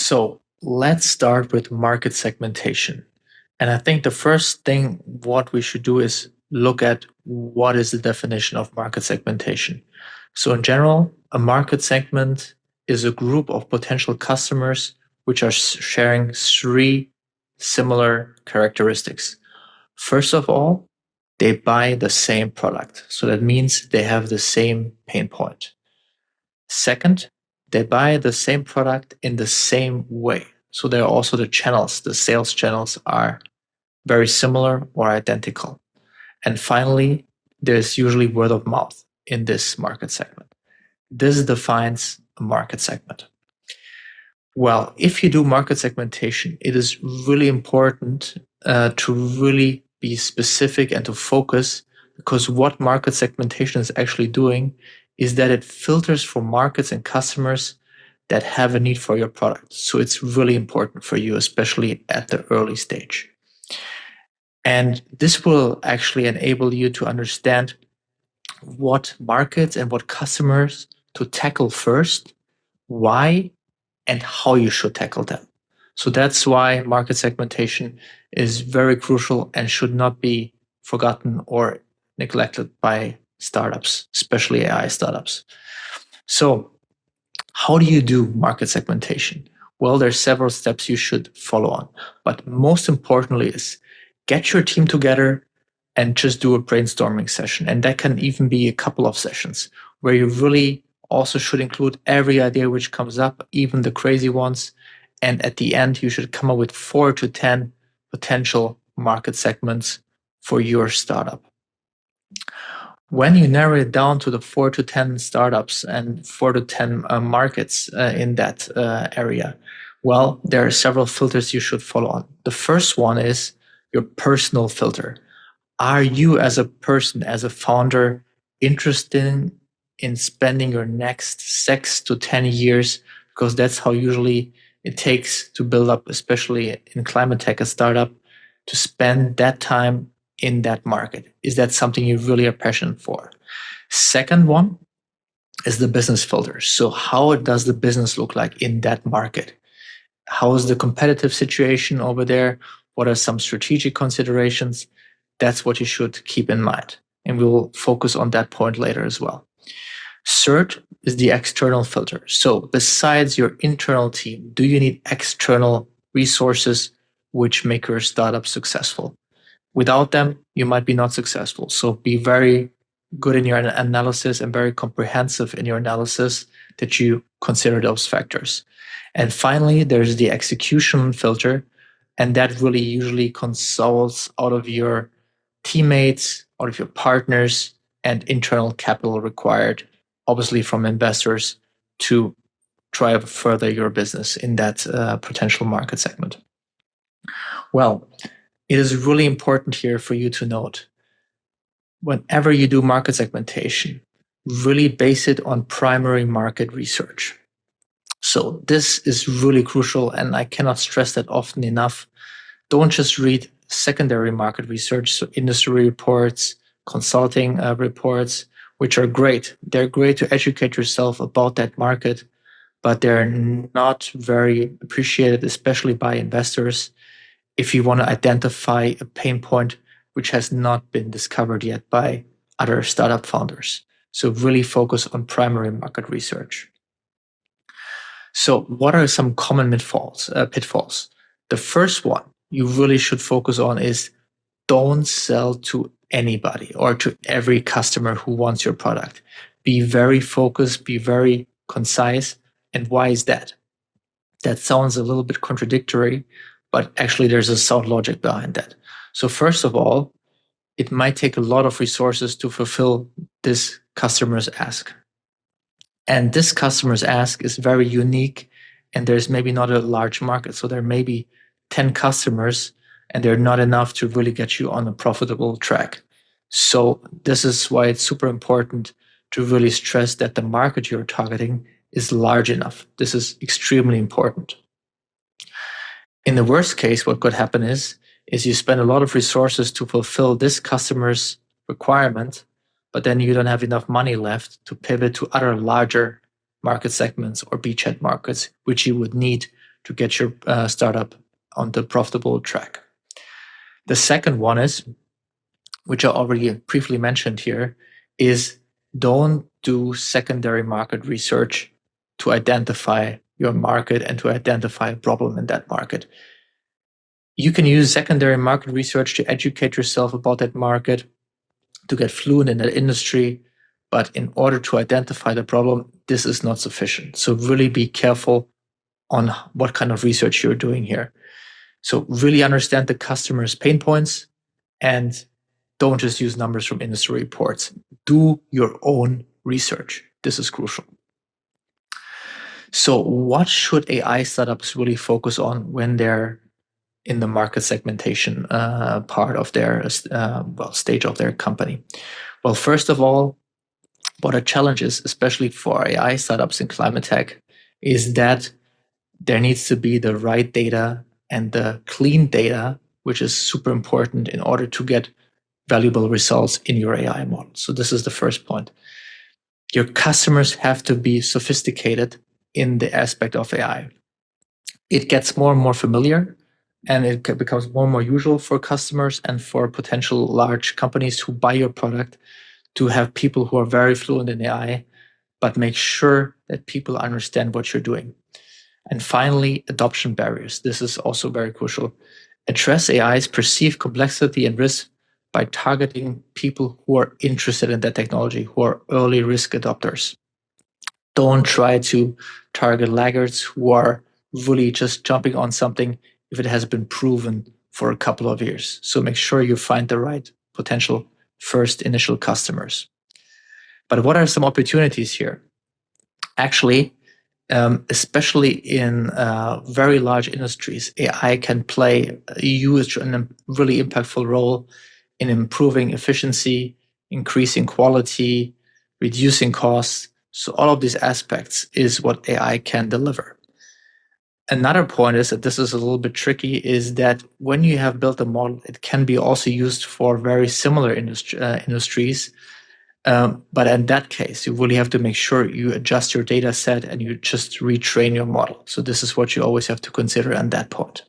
So let's start with market segmentation. And I think the first thing what we should do is look at what is the definition of market segmentation. So in general, a market segment is a group of potential customers which are sharing three similar characteristics. First of all, they buy the same product. So that means they have the same pain point. Second, they buy the same product in the same way. So there are also the channels, the sales channels are very similar or identical. And finally, there's usually word of mouth in this market segment. This defines a market segment. Well, if you do market segmentation, it is really important to really be specific and to focus, because what market segmentation is actually doing is that it filters for markets and customers that have a need for your product. So it's really important for you, especially at the early stage. And this will actually enable you to understand what markets and what customers to tackle first, why, and how you should tackle them. So that's why market segmentation is very crucial and should not be forgotten or neglected by startups, especially AI startups. So how do you do market segmentation? Well, there's several steps you should follow on, but most importantly is get your team together and just do a brainstorming session. And that can even be a couple of sessions where you really also should include every idea which comes up, even the crazy ones. And at the end, you should come up with 4 to 10 potential market segments for your startup. When you narrow it down to the 4 to 10 startups and 4 to 10 markets in that area, well, there are several filters you should follow on. The first one is your personal filter. Are you as a person, as a founder, interested in spending your next 6 to 10 years? Because that's how usually it takes to build up, especially in climate tech, a startup, to spend that time in that market. Is that something you really are passionate for? Second one is the business filter. So how does the business look like in that market? How is the competitive situation over there? What are some strategic considerations? That's what you should keep in mind. And we'll focus on that point later as well. Third is the external filter. So besides your internal team, do you need external resources which make your startup successful? Without them, you might be not successful. So be very good in your analysis and very comprehensive in your analysis that you consider those factors. And finally, there's the execution filter. And that really usually consults out of your teammates, out of your partners, and internal capital required, obviously from investors, to drive further your business in that potential market segment. Well, it is really important here for you to note, whenever you do market segmentation, really base it on primary market research. So this is really crucial, and I cannot stress that often enough. Don't just read secondary market research, so industry reports, consulting reports, which are great. They're great to educate yourself about that market, but they're not very appreciated, especially by investors, if you want to identify a pain point which has not been discovered yet by other startup founders. So really focus on primary market research. So what are some common pitfalls? The first one you really should focus on is don't sell to anybody or to every customer who wants your product. Be very focused, be very concise. And why is that? That sounds a little bit contradictory, but actually there's a sound logic behind that. So first of all, it might take a lot of resources to fulfill this customer's ask. And this customer's ask is very unique, and there's maybe not a large market. So there may be 10 customers, and they're not enough to really get you on a profitable track. So this is why it's super important to really stress that the market you're targeting is large enough. This is extremely important. In the worst case, what could happen is you spend a lot of resources to fulfill this customer's requirement, but then you don't have enough money left to pivot to other larger market segments or beachhead markets, which you would need to get your startup on the profitable track. The second one is, which I already briefly mentioned here, is don't do secondary market research to identify your market and to identify a problem in that market. You can use secondary market research to educate yourself about that market, to get fluent in that industry. But in order to identify the problem, this is not sufficient. So really be careful on what kind of research you're doing here. So really understand the customer's pain points and don't just use numbers from industry reports. Do your own research. This is crucial. So what should AI startups really focus on when they're in the market segmentation part of their stage of their company? Well, first of all, what a challenge is, especially for AI startups in climate tech, is that there needs to be the right data and the clean data, which is super important in order to get valuable results in your AI model. So this is the first point. Your customers have to be sophisticated in the aspect of AI. It gets more and more familiar, and it becomes more and more usual for customers and for potential large companies who buy your product to have people who are very fluent in AI, but make sure that people understand what you're doing. And finally, adoption barriers. This is also very crucial. Address AI's perceived complexity and risk by targeting people who are interested in that technology, who are early risk adopters. Don't try to target laggards who are really just jumping on something if it has been proven for a couple of years. So make sure you find the right potential first initial customers. But what are some opportunities here? Actually, especially in very large industries, AI can play a huge and really impactful role in improving efficiency, increasing quality, reducing costs. So all of these aspects is what AI can deliver. Another point is that this is a little bit tricky, is that when you have built a model, it can be also used for very similar industries. But in that case, you really have to make sure you adjust your data set and you just retrain your model. So this is what you always have to consider on that point.